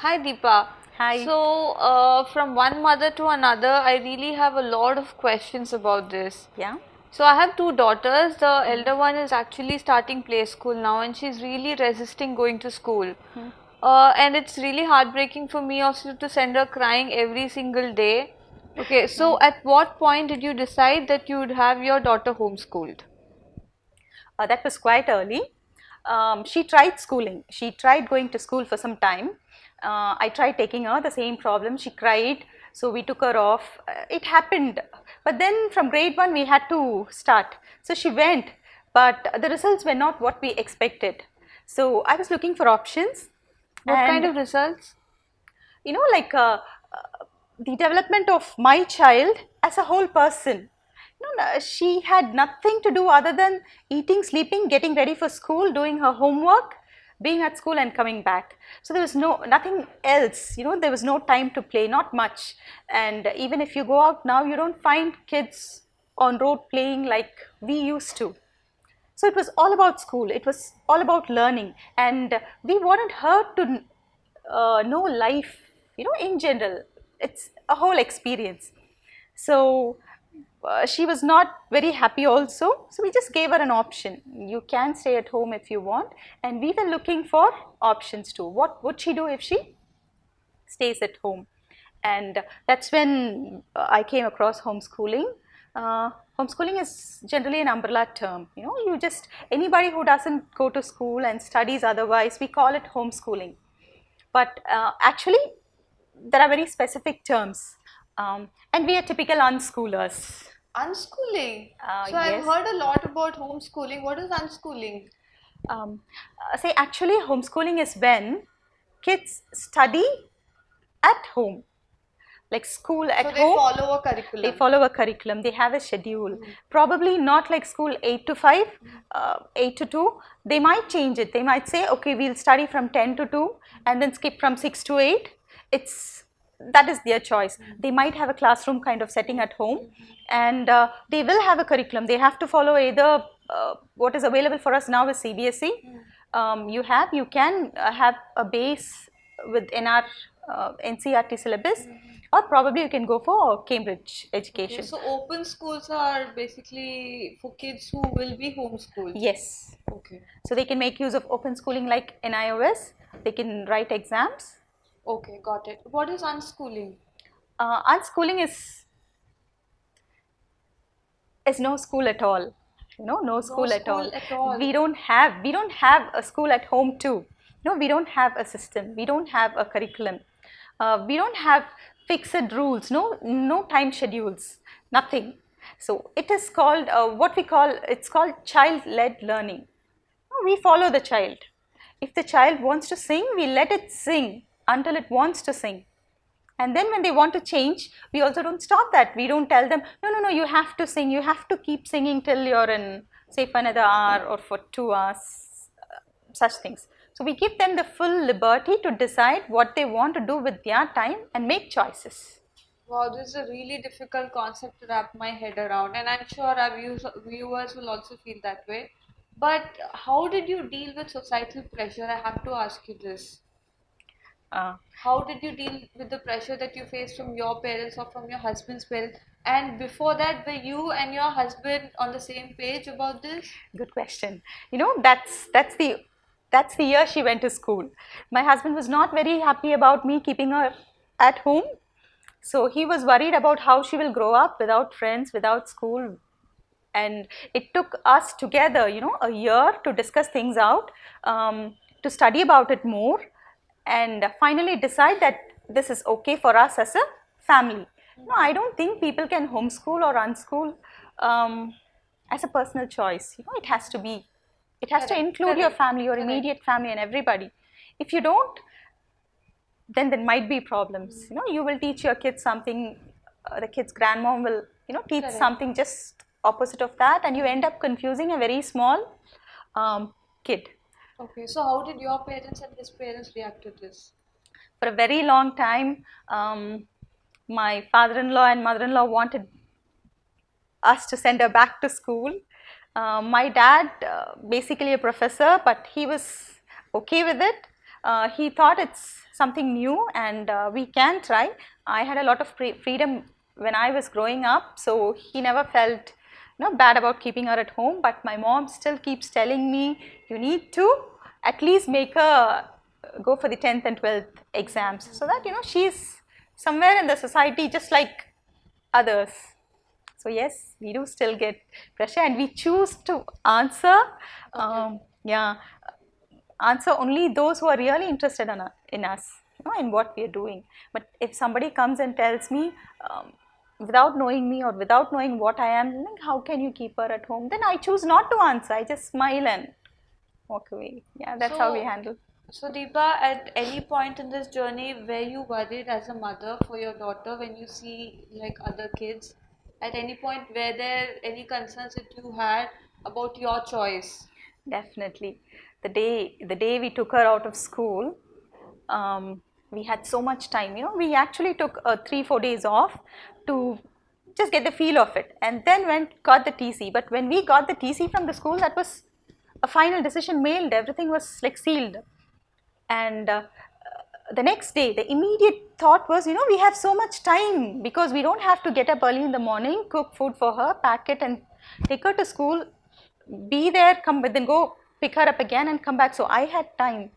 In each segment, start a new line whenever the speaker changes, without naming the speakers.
Hi Deepa.
Hi.
So, from one mother to another, I really have a lot of questions about this.
Yeah.
So, I have two daughters. The elder one is actually starting play school now, and she's really resisting going to school. And it's really heartbreaking for me also to send her crying every single day. Okay, so at what point did you decide that you would have your daughter homeschooled?
That was quite early. She tried schooling. She tried going to school for some time. I tried taking her, the same problem. She cried, so we took her off. It happened. But then from grade 1, we had to start. So she went, but the results were not what we expected. So I was looking for options.
What kind
And
of results?
like the development of my child as a whole person. She had nothing to do other than eating, sleeping, getting ready for school, doing her homework, being at school and coming back. So there was nothing else. There was no time to play, not much. And even if you go out now, you don't find kids on road playing like we used to. So it was all about school. It was all about learning, and we wanted her to know life. In general, it's a whole experience. So she was not very happy also. So we just gave her an option. You can stay at home if you want, and we were looking for options too. What would she do if she stays at home? And that's when I came across homeschooling. Homeschooling is generally an umbrella term. You just, anybody who doesn't go to school and studies otherwise, we call it homeschooling. But actually, there are very specific terms, and we are typical unschoolers.
Unschooling. So I've
Yes.
heard a lot about homeschooling. What is unschooling?
Say actually, homeschooling is when kids study at home, like school at
So they
home.
follow a curriculum.
They follow a curriculum. They have a schedule. Probably not like school 8 to 5, 8 to 2. They might change it. They might say, okay, we'll study from 10 to 2 and then skip from 6 to 8. That is their choice. They might have a classroom kind of setting at home, and they will have a curriculum. They have to follow either what is available for us now is CBSE. You can have a base within our NCRT syllabus, or probably you can go for Cambridge education.
Okay, so open schools are basically for kids who will be homeschooled.
Yes.
Okay.
So they can make use of open schooling like in iOS. They can write exams.
Okay, got it. What is unschooling?
Unschooling is no school at all. No school at all. We don't have a school at home too. We don't have a system. We don't have a curriculum. We don't have fixed rules. No time schedules. Nothing. So it is called it's called child-led learning. We follow the child. If the child wants to sing, we let it sing until it wants to sing. And then when they want to change, we also don't stop that. We don't tell them, no, you have to sing. You have to keep singing till you're in, say, for another hour or for 2 hours, such things. So we give them the full liberty to decide what they want to do with their time and make choices.
Wow, this is a really difficult concept to wrap my head around, and I'm sure our viewers will also feel that way. But how did you deal with societal pressure? I have to ask you this. How did you deal with the pressure that you faced from your parents or from your husband's parents? And before that, were you and your husband on the same page about this?
Good question. That's the year she went to school. My husband was not very happy about me keeping her at home. So he was worried about how she will grow up without friends, without school. And it took us together, a year to discuss things out, to study about it more, and finally decide that this is okay for us as a family. No, I don't think people can homeschool or unschool as a personal choice. It has to include your family, your immediate family, and everybody. If you don't, then there might be problems. You will teach your kids something, the kid's grandmom will, teach something just opposite of that, and you end up confusing a very small kid.
Okay, so how did your parents and his parents react to this?
For a very long time, my father-in-law and mother-in-law wanted us to send her back to school. My dad, basically a professor, but he was okay with it. He thought it's something new and we can try. I had a lot of freedom when I was growing up, so he never felt bad about keeping her at home. But my mom still keeps telling me, you need to at least make her go for the 10th and 12th exams, so that she's somewhere in the society just like others. So yes, we do still get pressure and we choose to answer, yeah, answer only those who are really interested in us, in what we are doing. But if somebody comes and tells me, without knowing me or without knowing what I am, like, how can you keep her at home? Then I choose not to answer. I just smile and walk away. Yeah, that's how we
So,
handle.
so Deepa, at any point in this journey, were you worried as a mother for your daughter when you see like other kids? At any point, were there any concerns that you had about your choice?
Definitely. The day we took her out of school, we had so much time. We actually took 3-4 days off to just get the feel of it, and then got the TC. But when we got the TC from the school, that was a final decision mailed. Everything was like sealed, and the next day, the immediate thought was, we have so much time because we don't have to get up early in the morning, cook food for her, pack it, and take her to school. Be there, come, then go pick her up again and come back. So I had time,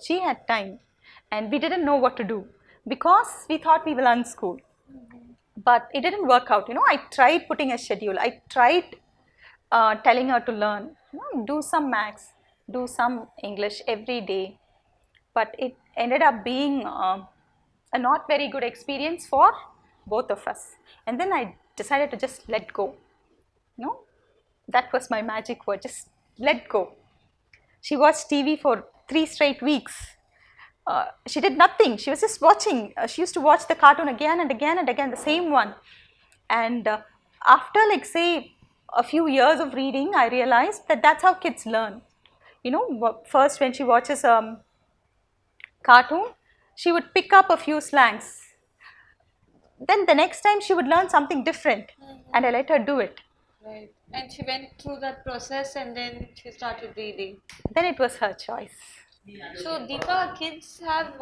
she had time, and we didn't know what to do because we thought we will unschool. But it didn't work out. I tried putting a schedule. I tried telling her to learn, do some maths, do some English every day. But it ended up being a not very good experience for both of us. And then I decided to just let go. That was my magic word, just let go. She watched TV for 3 straight weeks. She did nothing. She was just watching. She used to watch the cartoon again and again and again, the same one. And after, like, say, a few years of reading, I realized that that's how kids learn. First when she watches cartoon, she would pick up a few slangs. Then the next time she would learn something different, and I let her do it.
Right. And she went through that process and then she started reading.
Then it was her choice.
So, Deepa, kids have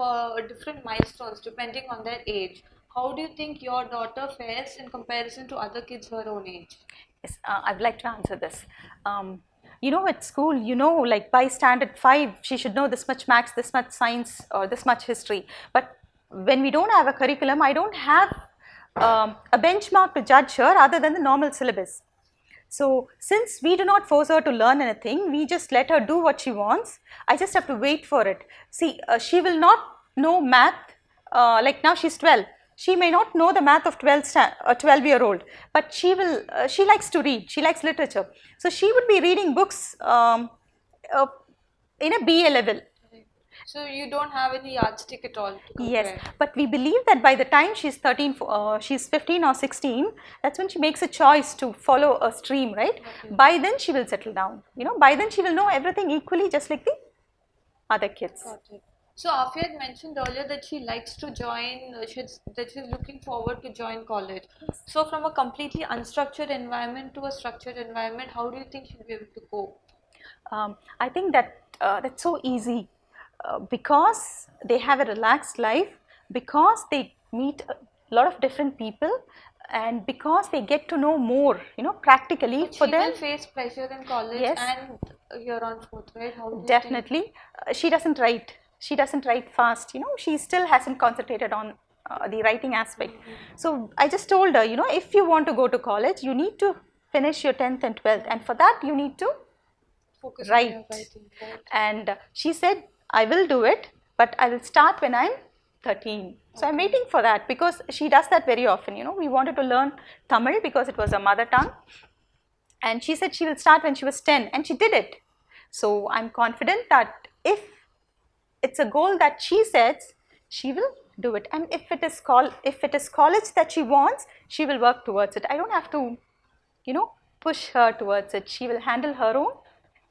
different milestones depending on their age. How do you think your daughter fares in comparison to other kids her own age?
Yes, I would like to answer this. At school, like by standard 5, she should know this much maths, this much science, or this much history. But when we don't have a curriculum, I don't have a benchmark to judge her other than the normal syllabus. So since we do not force her to learn anything, we just let her do what she wants. I just have to wait for it. See, she will not know math, like now she's 12. She may not know the math of 12-year-old, but she likes to read, she likes literature. So she would be reading books in a BA level.
So you don't have any yardstick at all to compare?
Yes, but we believe that by the time she's 15 or 16, that's when she makes a choice to follow a stream, right? Okay. By then she will settle down. By then she will know everything equally, just like the other kids.
Got it. So Afia had mentioned earlier that she likes to join, that she's looking forward to join college. Yes. So from a completely unstructured environment to a structured environment, how do you think she'll be able to cope?
I think that that's so easy. Because they have a relaxed life, because they meet a lot of different people, and because they get to know more, practically.
But for them, she will face pressure in college. Yes. And you're on fourth, right? How do you
definitely. She doesn't write. She doesn't write fast. She still hasn't concentrated on the writing aspect. So I just told her, if you want to go to college, you need to finish your 10th and 12th, and for that you need to
focus
write.
On your writing. Right.
And she said, I will do it, but I will start when I'm 13. So I'm waiting for that because she does that very often. We wanted to learn Tamil because it was her mother tongue, and she said she will start when she was 10, and she did it. So I'm confident that if it's a goal that she sets, she will do it. And if it is college that she wants, she will work towards it. I don't have to, push her towards it. She will handle her own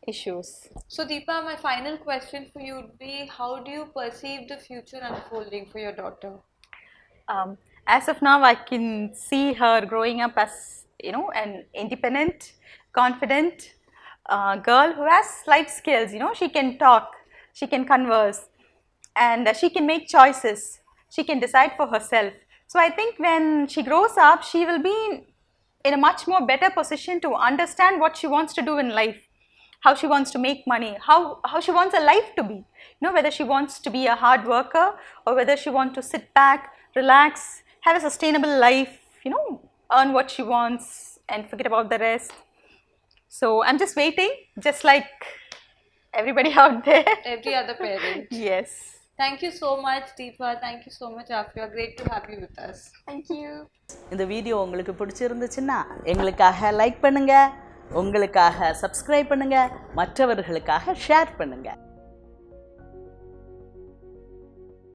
issues.
So Deepa, my final question for you would be, how do you perceive the future unfolding for your daughter?
As of now, I can see her growing up as, an independent, confident girl who has life skills. She can talk, she can converse, and she can make choices. She can decide for herself. So I think when she grows up, she will be in a much more better position to understand what she wants to do in life, how she wants to make money, how she wants her life to be. You know, whether she wants to be a hard worker or whether she wants to sit back, relax, have a sustainable life, you know, earn what she wants and forget about the rest. So I'm just waiting, just like everybody out there.
Every other parent.
Yes.
Thank you so much, Deepa. Thank you so much, Afia. Great to have you with us.
Thank you.
இந்த video உங்களுக்கு பிடிச்சிருந்துச்சுன்னா எங்களுக்காக like பண்ணுங்க, உங்களுக்காக subscribe பண்ணுங்க, மற்றவர்களுக்காக share பண்ணுங்க.